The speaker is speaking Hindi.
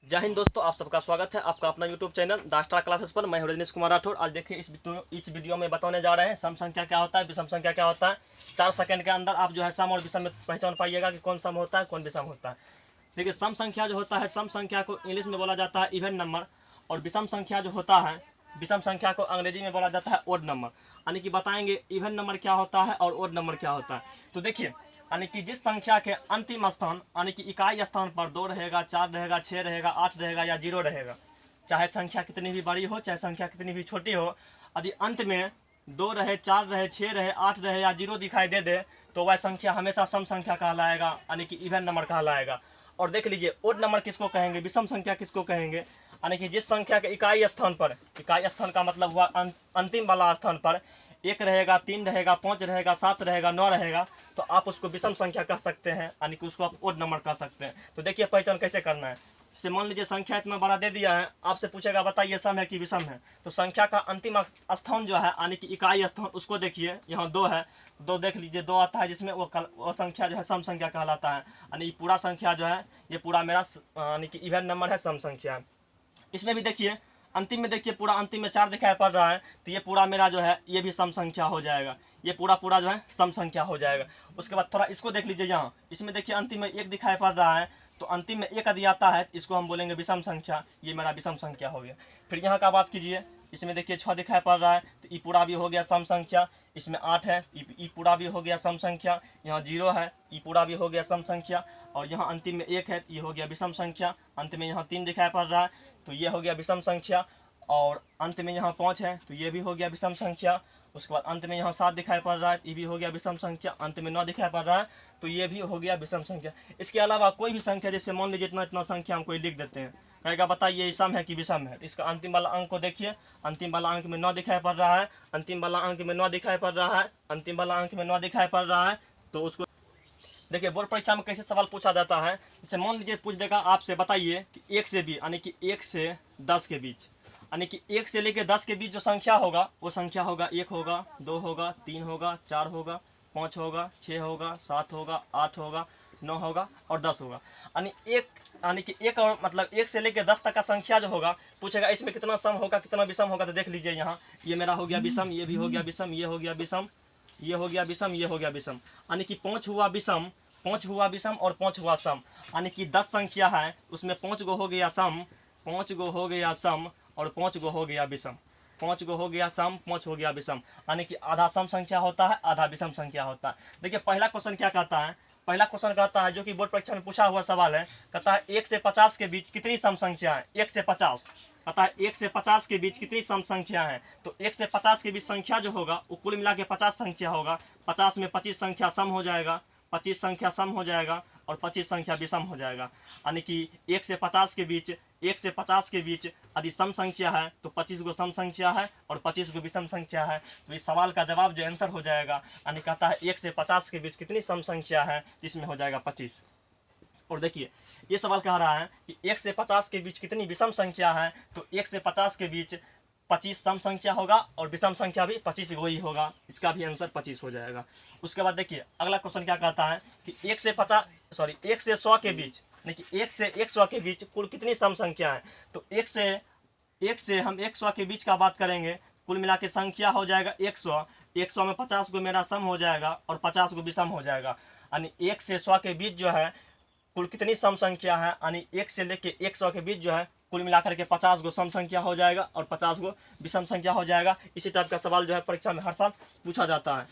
जय हिंद दोस्तों, आप सबका स्वागत है आपका अपना YouTube channel the star classes पर। मैं हूं रजनीश कुमार राठौर। आज देखिए इस वीडियो में बताने जा रहे हैं सम संख्या क्या होता है, विषम संख्या क्या होता है। 4 सेकंड के अंदर आप जो है सम और विषम में पहचान पाइएगा कि कौन सम होता है कौन विषम होता है। देखिए, सम संख्या जो होता है, सम संख्या को इंग्लिश में बोला जाता है इवन नंबर, और विषम संख्या जो होता है, विषम संख्या को अंग्रेजी में बोला जाता है ओड नंबर। यानी कि बताएंगे इवन नंबर क्या होता है और ओड नंबर क्या होता है। तो देखिए, यानी कि जिस संख्या के अंतिम स्थान यानी कि इकाई स्थान पर 2 रहेगा, 4 रहेगा, 6 रहेगा, 8 रहेगा या 0 रहेगा, चाहे संख्या कितनी भी बड़ी हो चाहे संख्या कितनी भी छोटी हो, यदि अंत में 2 रहे, 4 रहे, 6 रहे, 8 रहे या 0 दिखाई दे दे तो वह संख्या हमेशा सम संख्या कहलाएगा, यानी कि इवन नंबर कहलाएगा। और देख लीजिए, ओड नंबर किसको कहेंगे, विषम संख्या किसको कहेंगे, यानी कि जिस संख्या के इकाई स्थान पर, इकाई स्थान का मतलब हुआ अंतिम वाला स्थान पर 1 रहेगा, 3 रहेगा, 5 रहेगा, 7 रहेगा, 9 रहेगा, तो आप उसको विषम संख्या कह सकते हैं, यानी कि उसको आप ओड नंबर कह सकते हैं। तो देखिए पहचान कैसे करना है। जैसे मान लीजिए संख्या इतना बड़ा दे दिया है, आपसे पूछेगा बताइए सम है कि विषम है, तो संख्या का अंतिम स्थान जो है यानी कि इकाई स्थान, उसको देखिए, यहाँ 2 है, 2 देख लीजिए, 2 आता है जिसमें वो संख्या जो है सम संख्या कहलाता है। यानी पूरा संख्या जो है ये पूरा मेरा यानी कि इवन नंबर है, सम संख्या है। इसमें भी देखिए अंतिम में, देखिए पूरा अंतिम में 4 दिखाई पड़ रहा है, तो ये पूरा मेरा जो है ये भी सम संख्या हो जाएगा, ये पूरा जो है सम संख्या हो जाएगा। उसके बाद थोड़ा इसको देख लीजिए, यहाँ इसमें देखिए अंतिम में 1 दिखाई पड़ रहा है, तो अंतिम में 1 यदि आता है तो इसको हम बोलेंगे विषम संख्या, ये मेरा विषम संख्या हो गया। फिर यहाँ का बात कीजिए, इसमें देखिए 6 दिखाई पड़ रहा है, तो ये पूरा भी हो गया सम संख्या। इसमें 8 है, ये पूरा भी हो गया सम संख्या। यहाँ 0 है, ये पूरा भी हो गया सम संख्या। और यहाँ अंतिम में 1 है, ये हो गया विषम संख्या। अंत में यहाँ 3 दिखाई पड़ रहा है, तो ये हो गया विषम संख्या। और अंत में यहाँ 5 है, तो ये भी हो गया विषम संख्या। उसके बाद अंत में यहाँ 7 दिखाई पड़ रहा है, ये भी हो गया विषम संख्या। अंत में 9 दिखाई पड़ रहा है, तो ये भी हो गया विषम संख्या। इसके अलावा कोई भी संख्या, जैसे मान लीजिए इतना इतना संख्या हम कोई लिख देते हैं, कहेगा बताइए ये सम है कि विषम है, तो इसका अंतिम वाला अंक को देखिए, अंतिम वाला अंक में 9 दिखाई पड़ रहा है, अंतिम वाला अंक में 9 दिखाई पड़ रहा है, अंतिम वाला अंक में 9 दिखाई पड़ रहा है। तो उसको देखिए बोर्ड परीक्षा में कैसे सवाल पूछा जाता है। जैसे मान लीजिए पूछ देगा आपसे बताइए कि 1 से 20 यानी कि 1 से 10 के बीच, यानी कि 1 से लेकर 10 के बीच जो संख्या होगा वो संख्या होगा 1 होगा, 2 होगा, 3 होगा, 4 होगा, 5 होगा, 6 होगा, 7 होगा, 8 होगा, 9 होगा और 10 होगा। यानी कि एक और मतलब 1 से लेकर 10 तक का संख्या जो होगा, पूछेगा इसमें कितना सम होगा कितना विषम होगा। तो देख लीजिए, यहाँ ये मेरा हो गया विषम, ये भी हो गया विषम, ये हो गया विषम, ये हो गया विषम, ये हो गया विषम। यानी कि 5 हुआ विषम, 5 हुआ विषम और 5 हुआ सम। यानी कि 10 संख्या है, उसमें 5 गो हो गया सम, 5 गो हो गया सम और 5 गो हो गया विषम, 5 गो हो गया सम, 5 हो गया विषम। यानी कि आधा सम संख्या होता है, आधा विषम संख्या होता है। देखिए पहला क्वेश्चन क्या कहता है, पहला क्वेश्चन कहता है, जो कि बोर्ड परीक्षा में पूछा हुआ सवाल है, कहता है 1 से 50 के बीच कितनी सम संख्या है। 1 से 50 कहता है 1 से 50 के बीच कितनी सम संख्या है। तो 1 से 50 के बीच संख्या जो होगा वो कुल मिला के 50 संख्या होगा। 50 में 25 संख्या सम हो जाएगा, 25 संख्या सम हो जाएगा और 25 संख्या विषम हो जाएगा। यानी कि 1 से 50 के बीच, 1 से 50 के बीच यदि सम संख्या है तो 25 गो सम संख्या है और 25 गो विषम संख्या है। तो इस सवाल का जवाब जो आंसर हो जाएगा, यानी कहता है 1 से 50 के बीच कितनी सम संख्या है, इसमें हो जाएगा 25। और देखिए ये सवाल कह रहा है कि 1 से 50 के बीच कितनी विषम संख्या है, तो 1 से 50 के बीच 25 सम संख्या होगा और विषम संख्या भी 25 गो ही होगा। इसका भी आंसर 25 हो जाएगा। उसके बाद देखिए अगला क्वेश्चन क्या कहता है कि 1 से 100 के बीच, यानी कि 1 से 100 के बीच कुल कितनी सम संख्या है। तो 1 से हम 100 के बीच का बात करेंगे, कुल मिला के संख्या हो जाएगा 100। 100 में 50 गो मेरा सम हो जाएगा और 50 गो विषम हो जाएगा। यानी 1 से 100 के बीच जो है कुल कितनी सम संख्या है, यानी 1 से लेके 100 के बीच जो है कुल मिलाकर के 50 गो सम संख्या हो जाएगा और 50 गो विषम संख्या हो जाएगा। इसी टाइप का सवाल जो है परीक्षा में हर साल पूछा जाता है।